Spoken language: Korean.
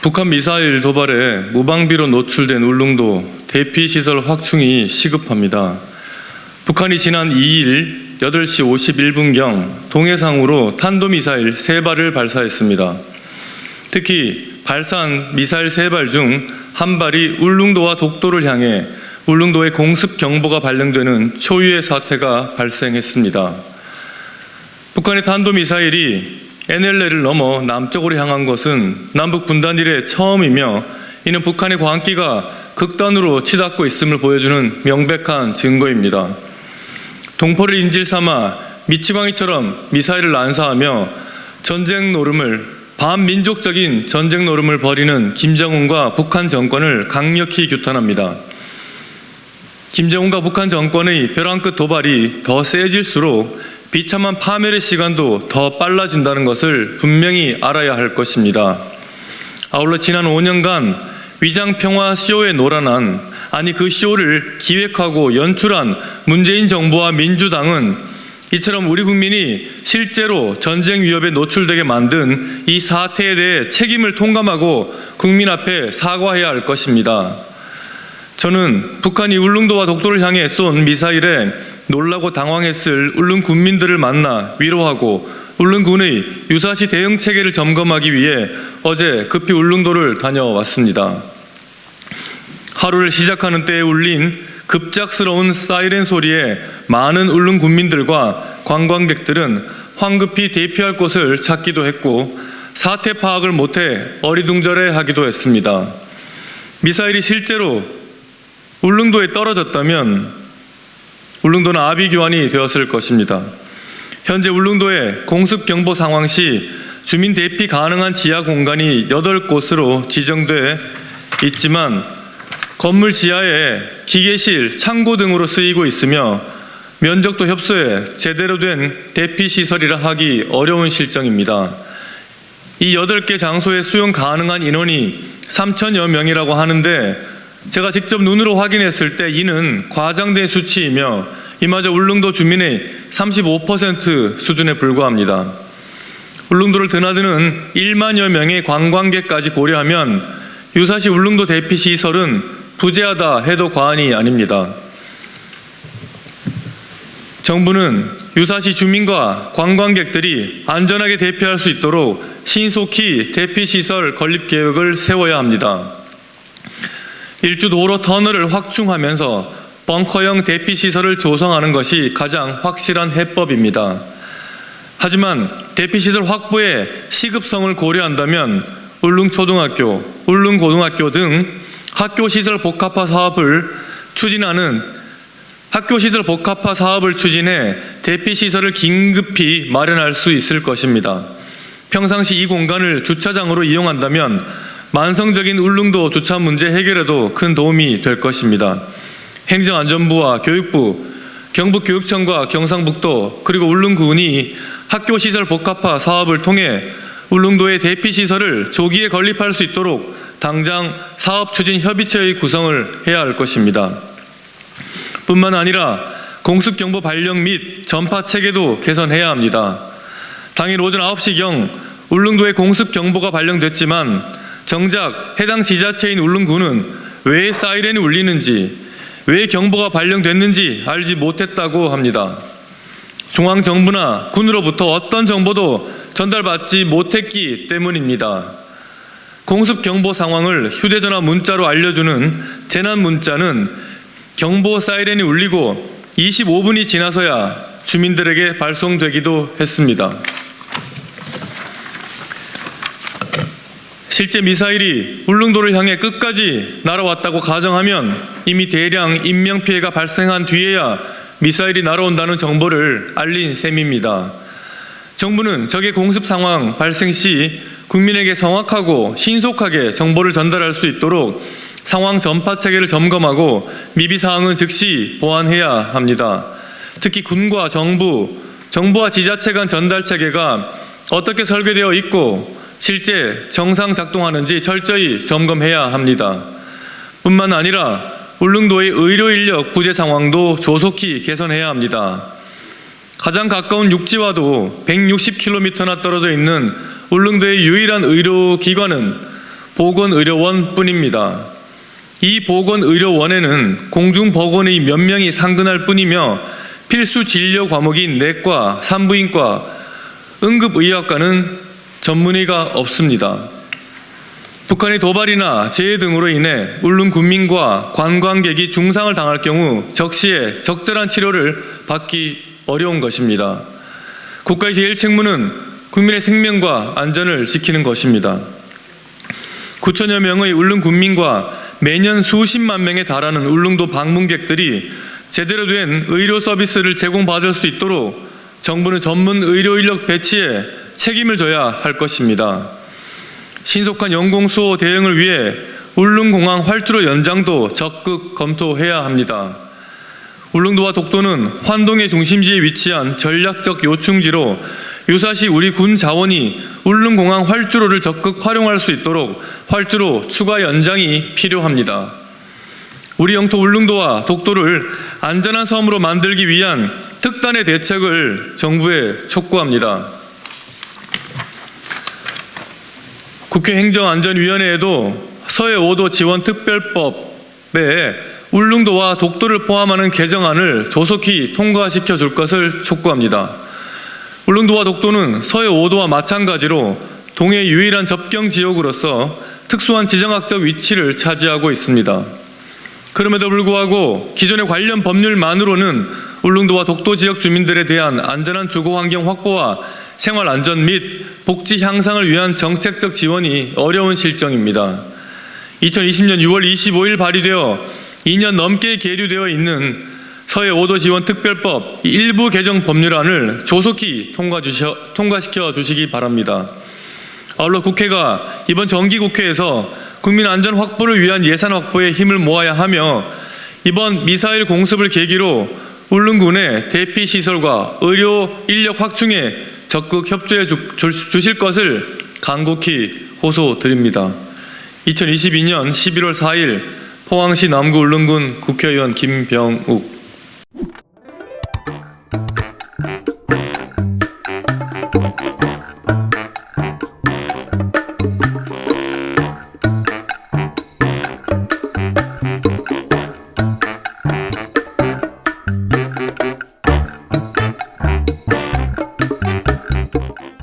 북한 미사일 도발에 무방비로 노출된 울릉도 대피시설 확충이 시급합니다. 북한이 지난 2일 8시 51분경 동해상으로 탄도미사일 3발을 발사했습니다. 특히 발사한 미사일 3발 중 한 발이 울릉도와 독도를 향해 울릉도에 공습경보가 발령되는 초유의 사태가 발생했습니다. 북한의 탄도미사일이 NLL을 넘어 남쪽으로 향한 것은 남북 분단 이래 처음이며 이는 북한의 광기가 극단으로 치닫고 있음을 보여주는 명백한 증거입니다. 동포를 인질 삼아 미치광이처럼 미사일을 난사하며 반민족적인 전쟁 노름을 벌이는 김정은과 북한 정권을 강력히 규탄합니다. 김정은과 북한 정권의 벼랑 끝 도발이 더 세질수록 비참한 파멸의 시간도 더 빨라진다는 것을 분명히 알아야 할 것입니다. 아울러 지난 5년간 위장평화 쇼에 노란한, 그 쇼를 기획하고 연출한 문재인 정부와 민주당은 이처럼 우리 국민이 실제로 전쟁 위협에 노출되게 만든 이 사태에 대해 책임을 통감하고 국민 앞에 사과해야 할 것입니다. 저는 북한이 울릉도와 독도를 향해 쏜 미사일에 놀라고 당황했을 울릉 군민들을 만나 위로하고 울릉군의 유사시 대응 체계를 점검하기 위해 어제 급히 울릉도를 다녀왔습니다. 하루를 시작하는 때에 울린 급작스러운 사이렌 소리에 많은 울릉 군민들과 관광객들은 황급히 대피할 곳을 찾기도 했고 사태 파악을 못해 어리둥절해하기도 했습니다. 미사일이 실제로 울릉도에 떨어졌다면 울릉도는 아비규환이 되었을 것입니다. 현재 울릉도의 공습경보 상황 시 주민 대피 가능한 지하 공간이 8곳으로 지정돼 있지만 건물 지하에 기계실, 창고 등으로 쓰이고 있으며 면적도 협소해 제대로 된 대피시설이라 하기 어려운 실정입니다. 이 8개 장소에 수용 가능한 인원이 3,000여 명이라고 하는데 제가 직접 눈으로 확인했을 때 이는 과장된 수치이며 이마저 울릉도 주민의 35% 수준에 불과합니다. 울릉도를 드나드는 1만여 명의 관광객까지 고려하면 유사시 울릉도 대피시설은 부재하다 해도 과언이 아닙니다. 정부는 유사시 주민과 관광객들이 안전하게 대피할 수 있도록 신속히 대피시설 건립 계획을 세워야 합니다. 일주 도로 터널을 확충하면서 벙커형 대피시설을 조성하는 것이 가장 확실한 해법입니다. 하지만 대피시설 확보의 시급성을 고려한다면 울릉초등학교, 울릉고등학교 등 학교시설 복합화 사업을 추진해 대피시설을 긴급히 마련할 수 있을 것입니다. 평상시 이 공간을 주차장으로 이용한다면 만성적인 울릉도 주차 문제 해결에도 큰 도움이 될 것입니다. 행정안전부와 교육부, 경북교육청과 경상북도 그리고 울릉군이 학교시설 복합화 사업을 통해 울릉도의 대피시설을 조기에 건립할 수 있도록 당장 사업추진협의체의 구성을 해야 할 것입니다. 뿐만 아니라 공습경보 발령 및 전파체계도 개선해야 합니다. 당일 오전 9시경 울릉도에 공습경보가 발령됐지만 정작 해당 지자체인 울릉군은 왜 사이렌이 울리는지, 왜 경보가 발령됐는지 알지 못했다고 합니다. 중앙정부나 군으로부터 어떤 정보도 전달받지 못했기 때문입니다. 공습경보 상황을 휴대전화 문자로 알려주는 재난문자는 경보 사이렌이 울리고 25분이 지나서야 주민들에게 발송되기도 했습니다. 실제 미사일이 울릉도를 향해 끝까지 날아왔다고 가정하면 이미 대량 인명피해가 발생한 뒤에야 미사일이 날아온다는 정보를 알린 셈입니다. 정부는 적의 공습 상황 발생 시 국민에게 정확하고 신속하게 정보를 전달할 수 있도록 상황 전파 체계를 점검하고 미비 사항은 즉시 보완해야 합니다. 특히 군과 정부와 지자체 간 전달 체계가 어떻게 설계되어 있고 실제 정상 작동하는지 철저히 점검해야 합니다. 뿐만 아니라 울릉도의 의료 인력 부재 상황도 조속히 개선해야 합니다. 가장 가까운 육지와도 160km나 떨어져 있는 울릉도의 유일한 의료기관은 보건의료원뿐입니다. 이 보건의료원에는 공중보건의 몇 명이 상근할 뿐이며 필수 진료 과목인 내과, 산부인과, 응급의학과는 전문의가 없습니다. 북한의 도발이나 재해 등으로 인해 울릉 군민과 관광객이 중상을 당할 경우 적시에 적절한 치료를 받기 어려운 것입니다. 국가의 제일 책무는 국민의 생명과 안전을 지키는 것입니다. 9천여 명의 울릉 군민과 매년 수십만 명에 달하는 울릉도 방문객들이 제대로 된 의료 서비스를 제공받을 수 있도록 정부는 전문 의료 인력 배치에 책임을 져야 할 것입니다. 신속한 영공수호 대응을 위해 울릉공항 활주로 연장도 적극 검토해야 합니다. 울릉도와 독도는 환동의 중심지에 위치한 전략적 요충지로 유사시 우리 군 자원이 울릉공항 활주로를 적극 활용할 수 있도록 활주로 추가 연장이 필요합니다. 우리 영토 울릉도와 독도를 안전한 섬으로 만들기 위한 특단의 대책을 정부에 촉구합니다. 국회 행정안전위원회에도 서해 5도 지원 특별법에 울릉도와 독도를 포함하는 개정안을 조속히 통과시켜 줄 것을 촉구합니다. 울릉도와 독도는 서해 5도와 마찬가지로 동해 유일한 접경 지역으로서 특수한 지정학적 위치를 차지하고 있습니다. 그럼에도 불구하고 기존의 관련 법률만으로는 울릉도와 독도 지역 주민들에 대한 안전한 주거 환경 확보와 생활 안전 및 복지 향상을 위한 정책적 지원이 어려운 실정입니다. 2020년 6월 25일 발의되어 2년 넘게 계류되어 있는 서해 5도 지원 특별법 일부 개정 법률안을 조속히 통과시켜 주시기 바랍니다. 아울러 국회가 이번 정기국회에서 국민 안전 확보를 위한 예산 확보에 힘을 모아야 하며 이번 미사일 공습을 계기로 울릉군의 대피 시설과 의료 인력 확충에 적극 협조해 주실 것을 간곡히 호소드립니다. 2022년 11월 4일 포항시 남구 울릉군 국회의원 김병욱.